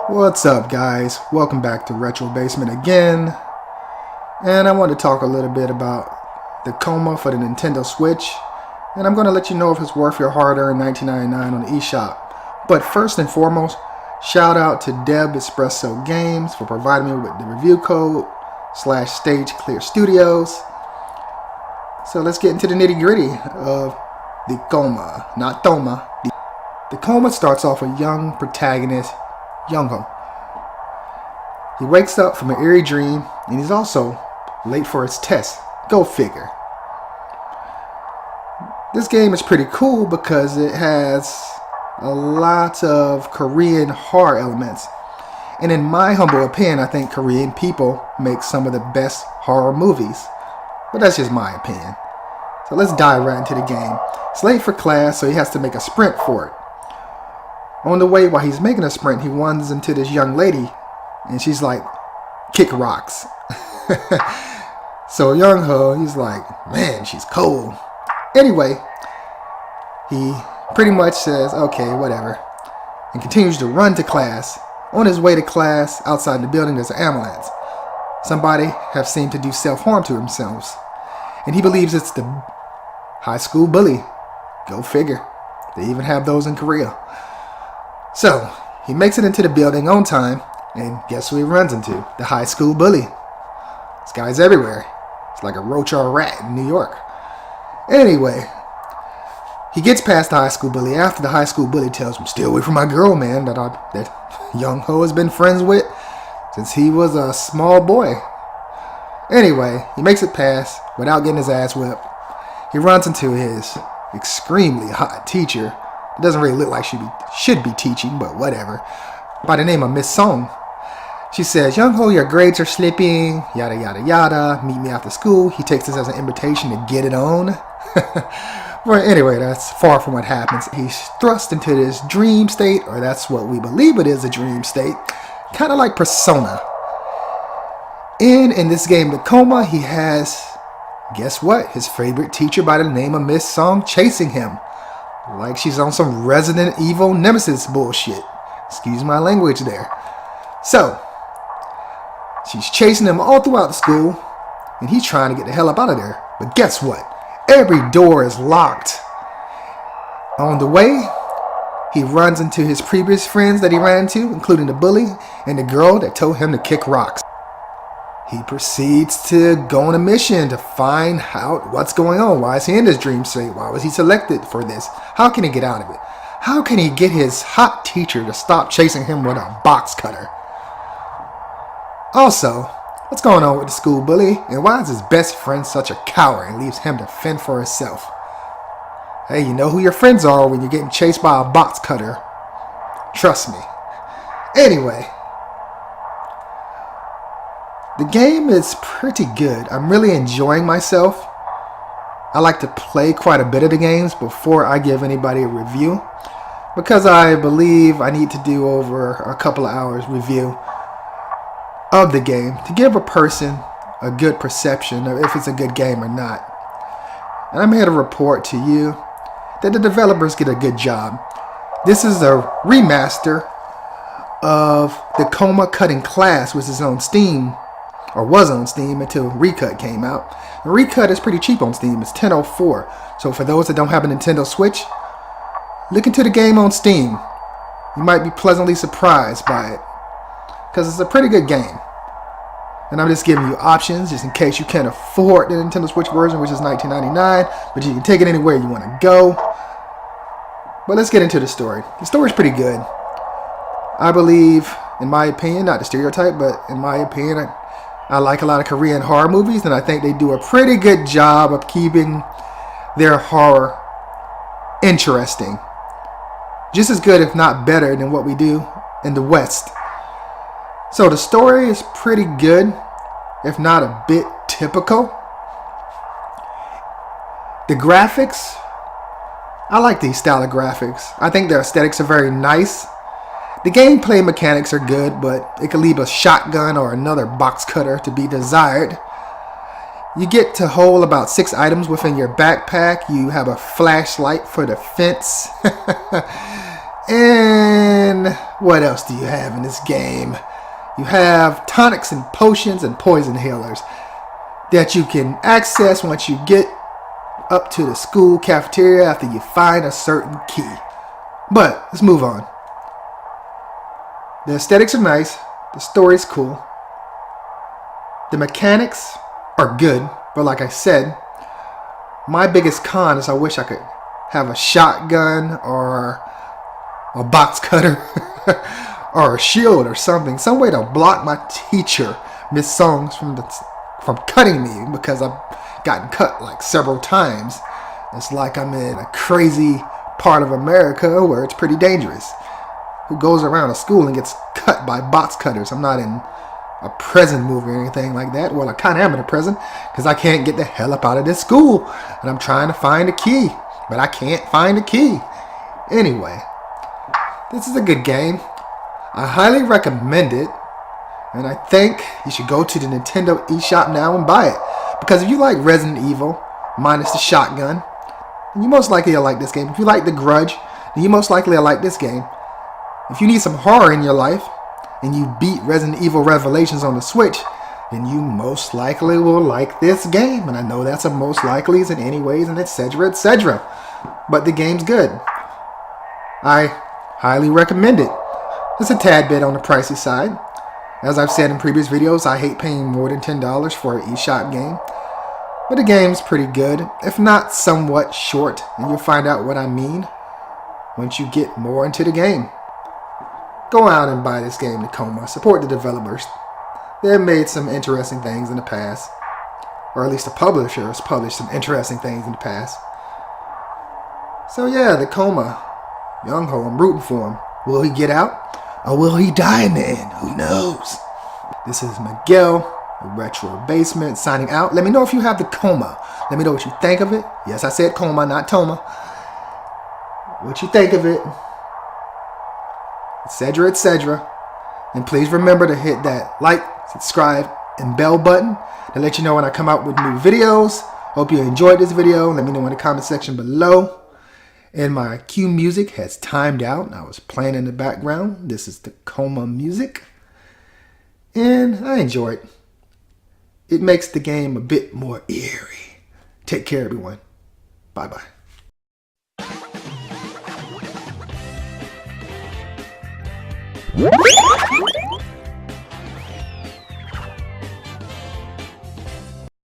What's up, guys? Welcome back to Retro Basement again. And I want to talk a little bit about the Coma for the Nintendo Switch. And I'm going to let you know if it's worth your hard-earned $19.99 on the eShop. But first and foremost, shout out to Deb Espresso Games for providing me with the review code /Stage Clear Studios. So let's get into the nitty-gritty of the Coma, not Thoma. The Coma starts off with young protagonist Young-ho. He wakes up from an eerie dream and he's also late for his test. Go figure. This game is pretty cool because it has a lot of Korean horror elements. And in my humble opinion, I think Korean people make some of the best horror movies. But that's just my opinion. So let's dive right into the game. It's late for class, so he has to make a sprint for it. On the way, while he's making a sprint, he runs into this young lady, and she's like, kick rocks. So Young-ho, he's like, man, she's cold. Anyway, he pretty much says, okay, whatever, and continues to run to class. On his way to class, outside the building, there's an ambulance. Somebody have seemed to do self-harm to themselves, and he believes it's the high school bully. Go figure. They even have those in Korea. So, he makes it into the building on time, and guess who he runs into? The high school bully. This guy's everywhere. It's like a roach or a rat in New York. Anyway, he gets past the high school bully after the high school bully tells him, stay away from my girl, man, that Young-ho has been friends with since he was a small boy. Anyway, he makes it past without getting his ass whipped. He runs into his extremely hot teacher. It doesn't really look like she should be teaching, but whatever. By the name of Miss Song. She says, Young-ho, your grades are slipping, yada, yada, yada. Meet me after school. He takes this as an invitation to get it on. Well, anyway, that's far from what happens. He's thrust into this dream state, or that's what we believe it is, a dream state. Kind of like Persona. In this game, the Coma, he has, guess what? His favorite teacher by the name of Miss Song chasing him. Like she's on some Resident Evil Nemesis bullshit. Excuse my language there. So, she's chasing him all throughout the school, and he's trying to get the hell up out of there. But guess what? Every door is locked. On the way, he runs into his previous friends that he ran into, including the bully and the girl that told him to kick rocks. He proceeds to go on a mission to find out what's going on. Why is he in this dream state? Why was he selected for this? How can he get out of it? How can he get his hot teacher to stop chasing him with a box cutter? Also, what's going on with the school bully? And why is his best friend such a coward and leaves him to fend for himself? Hey, you know who your friends are when you're getting chased by a box cutter. Trust me. Anyway, the game is pretty good. I'm really enjoying myself. I like to play quite a bit of the games before I give anybody a review, because I believe I need to do over a couple of hours review of the game to give a person a good perception of if it's a good game or not. And I'm here to report to you that the developers get a good job. This is a remaster of the Coma Cutting Class, which is on Steam, or was on Steam until Recut came out. And Recut is pretty cheap on Steam. It's $10.04. So for those that don't have a Nintendo Switch, look into the game on Steam. You might be pleasantly surprised by it, because it's a pretty good game. And I'm just giving you options just in case you can't afford the Nintendo Switch version, which is $19.99, but you can take it anywhere you want to go. But let's get into the story. The story's pretty good. I believe, in my opinion, not the stereotype, but in my opinion, I like a lot of Korean horror movies, and I think they do a pretty good job of keeping their horror interesting. Just as good, if not better, than what we do in the West. So the story is pretty good, if not a bit typical. The graphics, I like these style of graphics. I think their aesthetics are very nice. The gameplay mechanics are good, but it could leave a shotgun or another box cutter to be desired. You get to hold about 6 items within your backpack. You have a flashlight for defense. And what else do you have in this game? You have tonics and potions and poison healers that you can access once you get up to the school cafeteria after you find a certain key. But let's move on. The aesthetics are nice. The story's cool. The mechanics are good, but like I said, my biggest con is I wish I could have a shotgun or a box cutter or a shield or something, some way to block my teacher, Miss Songs, from cutting me, because I've gotten cut like several times. It's like I'm in a crazy part of America where it's pretty dangerous. Who goes around a school and gets cut by box cutters? I'm not in a prison movie or anything like that. Well, I kind of am in a prison because I can't get the hell up out of this school, and I'm trying to find a key, but I can't find a key. Anyway, this is a good game. I highly recommend it, and I think you should go to the Nintendo eShop now and buy it, because if you like Resident Evil minus the shotgun, then you most likely will like this game. If you like The Grudge, then you most likely will like this game. If you need some horror in your life, and you beat Resident Evil Revelations on the Switch, then you most likely will like this game. And I know that's a most likely's and anyways and etc. etc. But the game's good. I highly recommend it. It's a tad bit on the pricey side. As I've said in previous videos, I hate paying more than $10 for an eShop game. But the game's pretty good, if not somewhat short, and you'll find out what I mean once you get more into the game. Go out and buy this game to Coma. Support the developers. They've made some interesting things in the past. Or at least the publisher has published some interesting things in the past. So yeah, the Coma. Young Ho, I'm rooting for him. Will he get out? Or will he die in the end? Who knows? This is Miguel, the Retro Basement, signing out. Let me know if you have the Coma. Let me know what you think of it. Yes, I said Coma, not Toma. What you think of it. Etc. etc. And please remember to hit that like, subscribe, and bell button to let you know when I come out with new videos. Hope you enjoyed this video. Let me know in the comment section below. And my cue music has timed out. I was playing in the background. This is the Coma music. And I enjoy it. It makes the game a bit more eerie. Take care, everyone. Bye-bye. What?